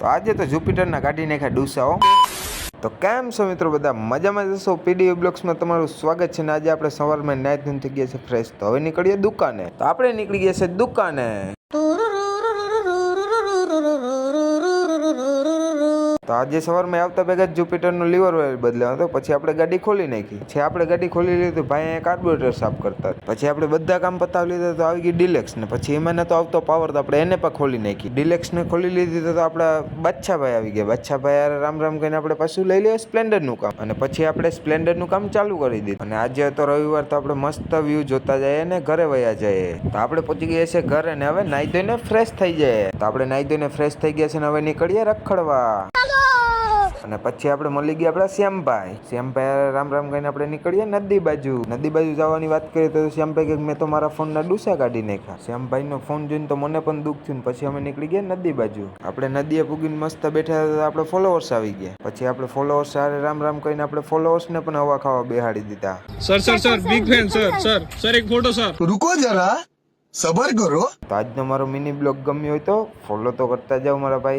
તો આજે તો જુપિટરના કાઢી નાખ્યા ડૂસાઓ. તો કેમ છો મિત્રો, બધા મજામાં જશો? પીડી બ્લોગ્સમાં તમારું સ્વાગત છે. ને આજે આપણે સવારમાં નાઈટ ધૂન થઈ ગયા છે ફ્રેશ, તો હવે નીકળીએ દુકાને. તો આપણે નીકળી ગયા છે દુકાને. તો આજે સવારમાં આવતા ભેગા જ જુપિટરનું લીવર ઓઇલ બદલાવ્યો હતો. પછી આપણે ગાડી ખોલી નાખી. આપણે ગાડી ખોલી લીધી, ભાઈ અહીંયા કાર્બોરેટર સાફ કરતા. પછી આપણે બધા કામ પતાવી લીધા તો આવી ગઈ ડિલેક્સ ને. પછી એમાં નતો આવતો પાવર, તો આપણે એને પણ ખોલી નાખી. ડિલેક્સ ને ખોલી લીધી તો આપણા બાદશાહભાઈ આવી ગયા. બાદશાહભાઈ યાર રામ રામ કહીને આપણે પાછું લઈ લઈએ સ્પ્લેન્ડરનું કામ. અને પછી આપણે સ્પ્લેન્ડરનું કામ ચાલુ કરી દીધું. અને આજે તો રવિવાર, તો આપણે મસ્ત વ્યૂ જોતા જઈએ ને ઘરે વયા જઈએ. તો આપણે પહોંચી ગયા છે ઘરે ને હવે નાઈ ધોઈને ફ્રેશ થઈ જાય. તો આપણે નાઈ ધોઈને ફ્રેશ થઈ ગયા છે ને હવે નીકળીએ રખડવા. અને પછી આપણે મળી ગયા આપણા શ્યામભાઈ રામ રામ કહીને આપણે નીકળીએ નદી બાજુ જવાની વાત કરીએ તો શ્યામભાઈ કે મેં તો મારા ફોનના ડૂસા કાઢી નાખ્યા. શ્યામભાઈનો ફોન જોઈને તો મને પણ દુઃખ થયું. પછી અમે નીકળી ગયા નદી બાજુ. આપણે નદીએ પૂગીને મસ્ત બેઠા હતા, આપણે ફોલોઅર્સ આવી ગયા. પછી આપણે ફોલોઅર્સ સાથે રામ રામ કહીને આપણે ફોલોઅર્સને પણ હવા ખાવા બેહાડી દીધા. સર બિગ ફેન સર એક ફોટો સર. रुको जरा सबर करो. તો આજનો મારો મિની બ્લોગ ગમ્યો હોય તો ફોલો તો કરતા જાઓ મારા ભાઈ.